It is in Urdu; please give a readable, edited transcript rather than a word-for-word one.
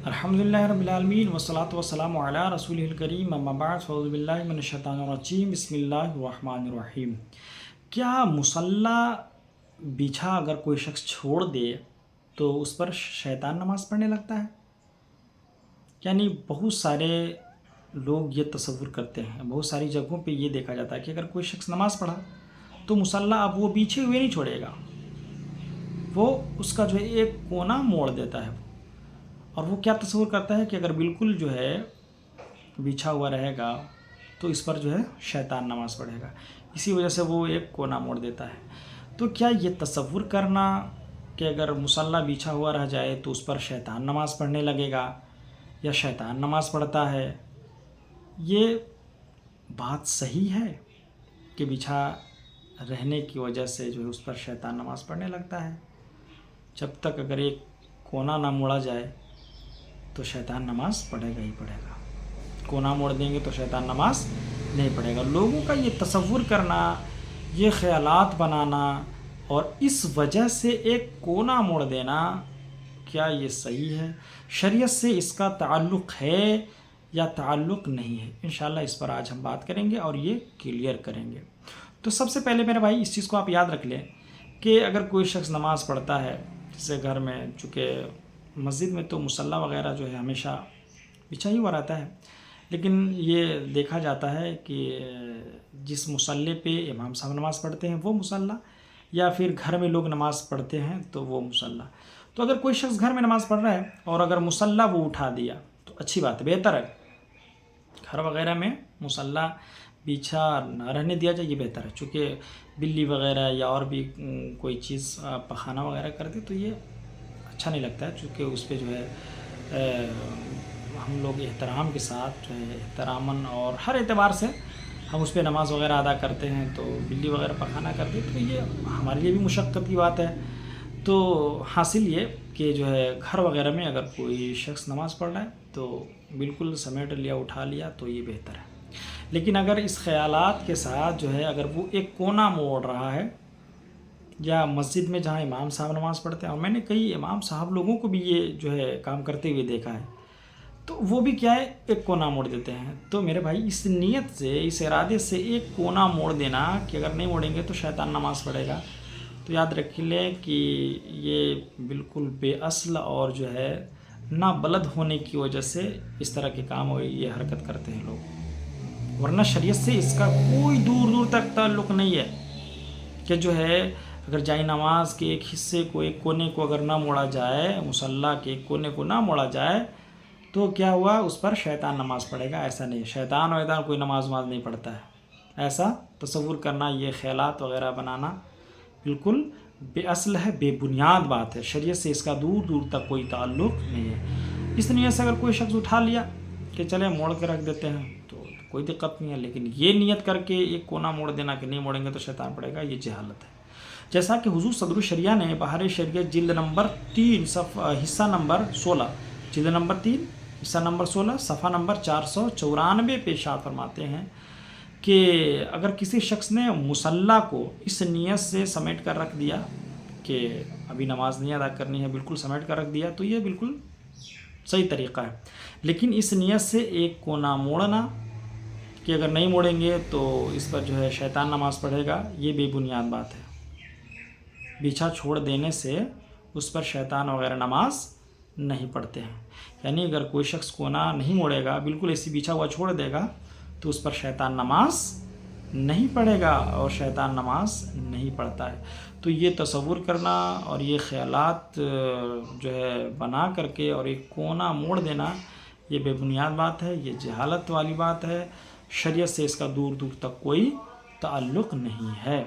الحمدللہ رب العالمین والصلاۃ والسلام علی رسول الکریم اما بعد فاعوذ باللہ من الشیطان الرجیم بسم اللہ الرحمن الرحیم۔ کیا مصلی بچھا اگر کوئی شخص چھوڑ دے تو اس پر شیطان نماز پڑھنے لگتا ہے؟ یعنی بہت سارے لوگ یہ تصور کرتے ہیں، بہت ساری جگہوں پہ یہ دیکھا جاتا ہے کہ اگر کوئی شخص نماز پڑھا تو مصلی اب وہ پیچھے ہوئے نہیں چھوڑے گا، وہ اس کا جو ہے ایک کونا موڑ دیتا ہے، اور وہ کیا تصور کرتا ہے کہ اگر بالکل جو ہے بچھا ہوا رہے گا تو اس پر جو ہے شیطان نماز پڑھے گا، اسی وجہ سے وہ ایک کونا موڑ دیتا ہے۔ تو کیا یہ تصور کرنا کہ اگر مصلی بچھا ہوا رہ جائے تو اس پر شیطان نماز پڑھنے لگے گا یا شیطان نماز پڑھتا ہے، یہ بات صحیح ہے کہ بچھا رہنے کی وجہ سے جو ہے اس پر شیطان نماز پڑھنے لگتا ہے؟ جب تک اگر ایک کونا نہ موڑا جائے تو شیطان نماز پڑھے گا ہی پڑھے گا، کونا موڑ دیں گے تو شیطان نماز نہیں پڑھے گا۔ لوگوں کا یہ تصور کرنا، یہ خیالات بنانا اور اس وجہ سے ایک کونا موڑ دینا، کیا یہ صحیح ہے؟ شریعت سے اس کا تعلق ہے یا تعلق نہیں ہے؟ انشاءاللہ اس پر آج ہم بات کریں گے اور یہ کلیئر کریں گے۔ تو سب سے پہلے میرے بھائی اس چیز کو آپ یاد رکھ لیں کہ اگر کوئی شخص نماز پڑھتا ہے، جیسے گھر میں، چونکہ مسجد میں تو مصلی وغیرہ جو ہے ہمیشہ بچھا ہی ہوا رہتا ہے، لیکن یہ دیکھا جاتا ہے کہ جس مصلی پہ امام صاحب نماز پڑھتے ہیں وہ مصلی، یا پھر گھر میں لوگ نماز پڑھتے ہیں تو وہ مصلی۔ تو اگر کوئی شخص گھر میں نماز پڑھ رہا ہے اور اگر مصلی وہ اٹھا دیا تو اچھی بات ہے، بہتر ہے۔ گھر وغیرہ میں مصلی بچھا نہ رہنے دیا جائے، یہ بہتر ہے، چونکہ بلی وغیرہ یا اور بھی کوئی چیز پخانہ وغیرہ کرتے تو یہ اچھا نہیں لگتا ہے، چونکہ اس پہ جو ہے ہم لوگ احترام کے ساتھ جو ہے احتراماً اور ہر اعتبار سے ہم اس پہ نماز وغیرہ ادا کرتے ہیں، تو بلی وغیرہ پخانہ کرتے تو یہ ہمارے لیے بھی مشقت کی بات ہے۔ تو حاصل یہ کہ جو ہے گھر وغیرہ میں اگر کوئی شخص نماز پڑھ رہا ہے تو بالکل سمیٹ لیا، اٹھا لیا تو یہ بہتر ہے۔ لیکن اگر اس خیالات کے ساتھ جو ہے اگر وہ ایک کونا موڑ رہا ہے، یا مسجد میں جہاں امام صاحب نماز پڑھتے ہیں، اور میں نے کئی امام صاحب لوگوں کو بھی یہ جو ہے کام کرتے ہوئے دیکھا ہے، تو وہ بھی کیا ہے ایک کونا موڑ دیتے ہیں۔ تو میرے بھائی اس نیت سے، اس ارادے سے ایک کونا موڑ دینا کہ اگر نہیں موڑیں گے تو شیطان نماز پڑھے گا، تو یاد رکھ لیں کہ یہ بالکل بے اصل اور جو ہے نابلد ہونے کی وجہ سے اس طرح کے کام اور یہ حرکت کرتے ہیں لوگ، ورنہ شریعت سے اس کا کوئی دور دور تک تعلق نہیں ہے کہ جو ہے اگر جائے نماز کے ایک حصے کو، ایک کونے کو اگر نہ موڑا جائے، مصلی کے ایک کونے کو نہ موڑا جائے تو کیا ہوا، اس پر شیطان نماز پڑھے گا؟ ایسا نہیں ہے، شیطان ویطان کوئی نماز نہیں پڑھتا ہے۔ ایسا تصور کرنا، یہ خیالات وغیرہ بنانا بالکل بے اصل ہے، بے بنیاد بات ہے، شریعت سے اس کا دور دور تک کوئی تعلق نہیں ہے۔ اس نیت سے اگر کوئی شخص اٹھا لیا کہ چلے موڑ کے رکھ دیتے ہیں تو کوئی دقت نہیں ہے، لیکن یہ نیت کر کے ایک کونا موڑ دینا کہ نہیں موڑیں گے تو شیطان پڑے گا، یہ جہالت ہے۔ جیسا کہ حضور صدر الشریعہ نے بہار شریعت جلد نمبر 3 حصہ نمبر 16، جلد نمبر 3 حصہ نمبر 16 صفحہ نمبر 494 پہ ارشاد فرماتے ہیں کہ اگر کسی شخص نے مصلی کو اس نیت سے سمیٹ کر رکھ دیا کہ ابھی نماز نہیں ادا کرنی ہے، بالکل سمیٹ کر رکھ دیا، تو یہ بالکل صحیح طریقہ ہے۔ لیکن اس نیت سے ایک کونا موڑنا کہ اگر نہیں موڑیں گے تو اس پر جو ہے شیطان نماز پڑھے گا، یہ بے بنیاد بات ہے۔ بچھا چھوڑ دینے سے اس پر شیطان وغیرہ نماز نہیں پڑھتے ہیں، یعنی اگر کوئی شخص کونا نہیں موڑے گا، بالکل ایسی بچھا ہوا چھوڑ دے گا تو اس پر شیطان نماز نہیں پڑھے گا، اور شیطان نماز نہیں پڑھتا ہے۔ تو یہ تصور کرنا اور یہ خیالات جو ہے بنا کر کے اور ایک کونا موڑ دینا، یہ بے بنیاد بات ہے، یہ جہالت والی بات ہے، شریعت سے اس کا دور دور تک کوئی تعلق نہیں ہے۔